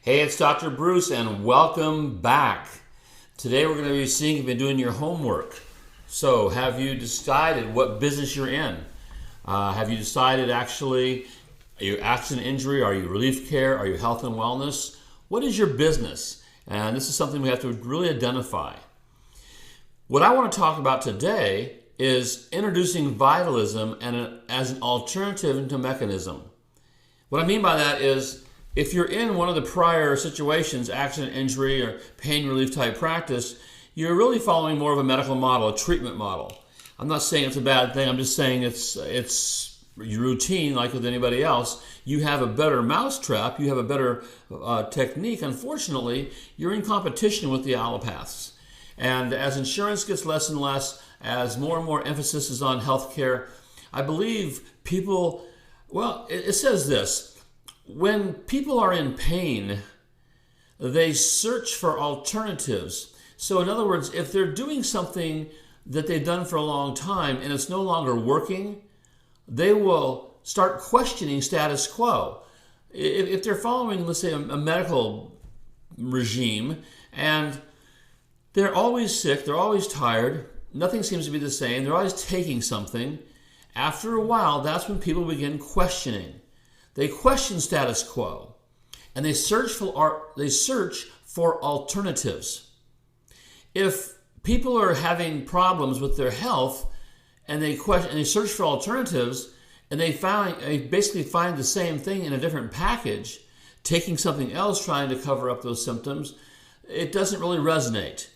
Hey, it's Dr. Bruce, and welcome back. Today we're going to be seeing if you've been doing your homework. So, have you decided what business you're in? Have you decided actually, are you accident injury? Are you relief care? Are you health and wellness? What is your business? And this is something we have to really identify. What I want to talk about today is introducing vitalism as an alternative to mechanism. What I mean by that is, if you're in one of the prior situations, accident, injury, or pain relief type practice, you're really following more of a medical model, a treatment model. I'm not saying it's a bad thing. I'm just saying it's your routine like with anybody else. You have a better mousetrap. You have a better technique. Unfortunately, you're in competition with the allopaths. And as insurance gets less and less, as more and more emphasis is on healthcare, I believe people, it says this. When people are in pain, they search for alternatives. So in other words, if they're doing something that they've done for a long time and it's no longer working, they will start questioning status quo. If they're following, let's say, a medical regime and they're always sick, they're always tired, nothing seems to be the same, they're always taking something, after a while, that's when people begin questioning. They question status quo, and they search for alternatives. If people are having problems with their health, and they search for alternatives, and they basically find the same thing in a different package, taking something else trying to cover up those symptoms, it doesn't really resonate.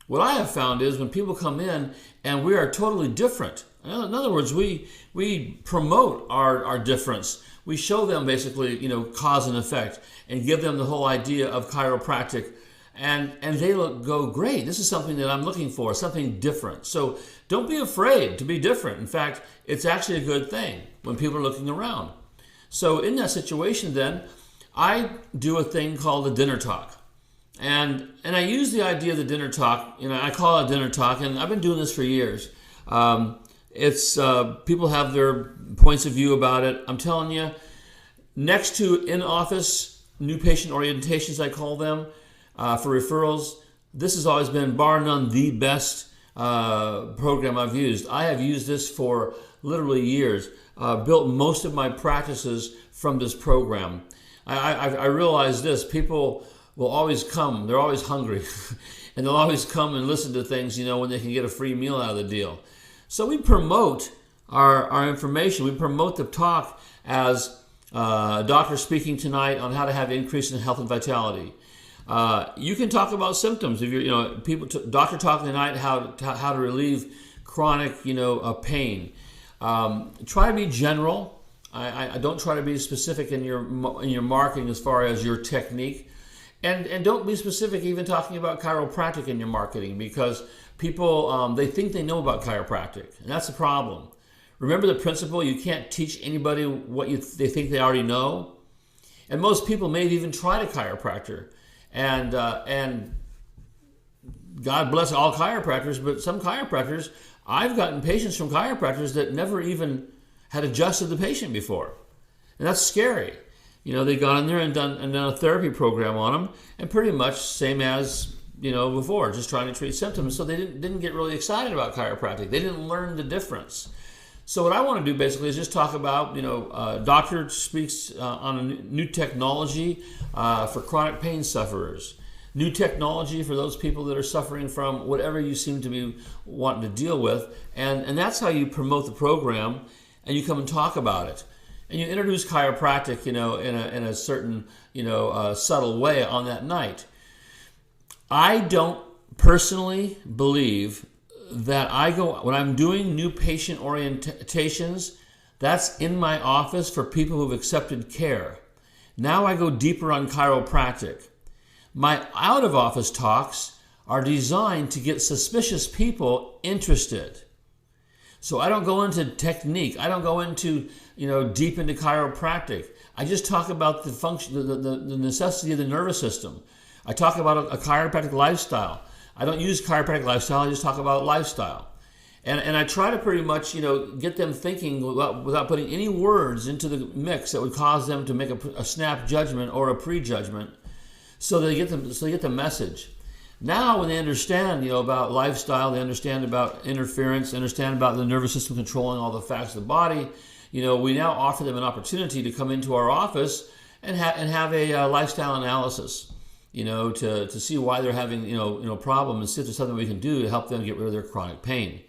What I have found is when people come in and we are totally different. In other words, we promote our difference. We show them basically, cause and effect and give them the whole idea of chiropractic. And they go, great, this is something that I'm looking for, something different. So don't be afraid to be different. In fact, it's actually a good thing when people are looking around. So in that situation then, I do a thing called the dinner talk. And I use the idea of the dinner talk, I call it dinner talk, and I've been doing this for years. It's people have their points of view about it. I'm telling you, next to in-office new patient orientations, I call them, for referrals, this has always been, bar none, the best program I've used. I have used this for literally years. Built most of my practices from this program. I realize this, people will always come, they're always hungry, and they'll always come and listen to things, when they can get a free meal out of the deal. So we promote our information. We promote the talk as a doctor speaking tonight on how to have increase in health and vitality. You can talk about symptoms. If you're, doctor talking tonight how to relieve chronic, pain. Try to be general. I don't try to be specific in your marketing as far as your technique. And don't be specific even talking about chiropractic in your marketing, because people, they think they know about chiropractic, and that's the problem. Remember the principle, you can't teach anybody what they think they already know. And most people may have even tried a chiropractor. And God bless all chiropractors, but some chiropractors, I've gotten patients from chiropractors that never even had adjusted the patient before. And that's scary. They've gone in there and done a therapy program on them, and pretty much same as, before, just trying to treat symptoms. So they didn't get really excited about chiropractic. They didn't learn the difference. So what I want to do basically is just talk about, doctor speaks on a new technology for chronic pain sufferers. New technology for those people that are suffering from whatever you seem to be wanting to deal with. And that's how you promote the program, and you come and talk about it. And you introduce chiropractic, in a certain, subtle way on that night. I don't personally believe that when I'm doing new patient orientations, that's in my office for people who've accepted care. Now I go deeper on chiropractic. My out-of-office talks are designed to get suspicious people interested. So I don't go into technique. I don't go into, deep into chiropractic. I just talk about the function, the necessity of the nervous system. I talk about a chiropractic lifestyle. I don't use chiropractic lifestyle. I just talk about lifestyle. And I try to pretty much, get them thinking without putting any words into the mix that would cause them to make a snap judgment or a prejudgment. So they get the message. Now, when they understand, about lifestyle, they understand about interference, they understand about the nervous system controlling all the facts of the body. We now offer them an opportunity to come into our office and have a lifestyle analysis. To see why they're having problem, and see if there's something we can do to help them get rid of their chronic pain.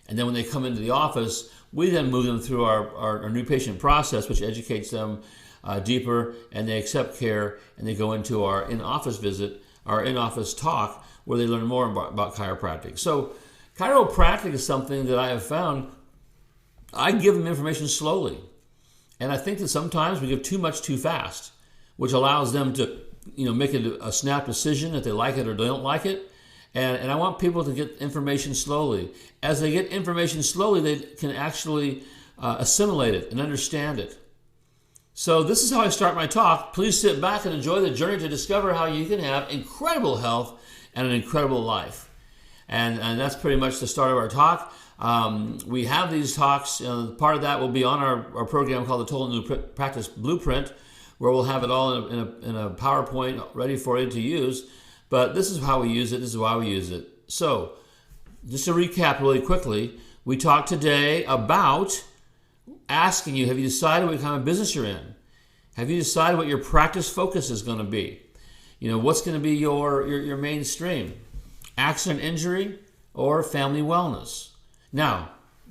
And then when they come into the office, we then move them through our new patient process, which educates them deeper, and they accept care, and they go into our in-office visit, our in-office talk, where they learn more about chiropractic. So chiropractic is something that I have found, I give them information slowly. And I think that sometimes we give too much too fast, which allows them to make a snap decision if they like it or don't like it. And I want people to get information slowly. As they get information slowly, they can actually assimilate it and understand it. So this is how I start my talk. Please sit back and enjoy the journey to discover how you can have incredible health and an incredible life. And that's pretty much the start of our talk. We have these talks. Part of that will be on our program called the Total New Practice Blueprint, where we'll have it all in a PowerPoint ready for you to use. But this is how we use it. This is why we use it. So just to recap really quickly, we talked today about asking you, have you decided what kind of business you're in? Have you decided what your practice focus is going to be? What's going to be your mainstream? Accident injury or family wellness? Now,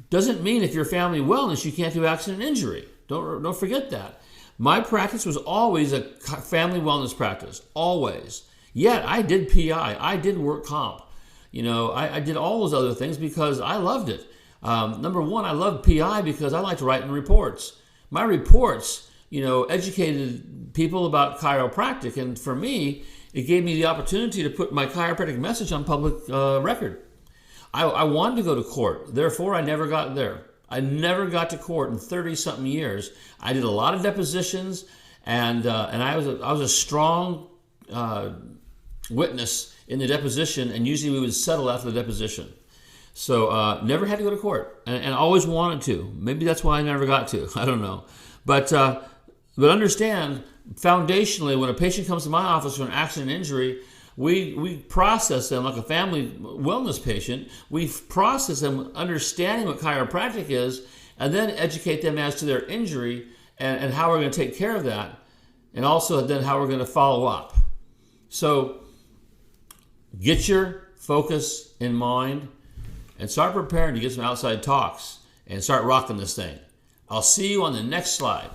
doesn't mean if you're family wellness, you can't do accident injury. Don't forget that. My practice was always a family wellness practice, always. Yet I did PI, I did work comp. I did all those other things because I loved it. Number one, I loved PI because I liked writing reports. My reports, educated people about chiropractic, and for me, it gave me the opportunity to put my chiropractic message on public record. I wanted to go to court, therefore I never got there. I never got to court in 30-something years. I did a lot of depositions, and I was a strong witness in the deposition, and usually we would settle after the deposition. So never had to go to court, and always wanted to. Maybe that's why I never got to. I don't know. But understand, foundationally, when a patient comes to my office for an accident injury, we process them like a family wellness patient. We process them understanding what chiropractic is, and then educate them as to their injury and how we're going to take care of that, and also then how we're going to follow up. So get your focus in mind and start preparing to get some outside talks and start rocking this thing. I'll see you on the next slide.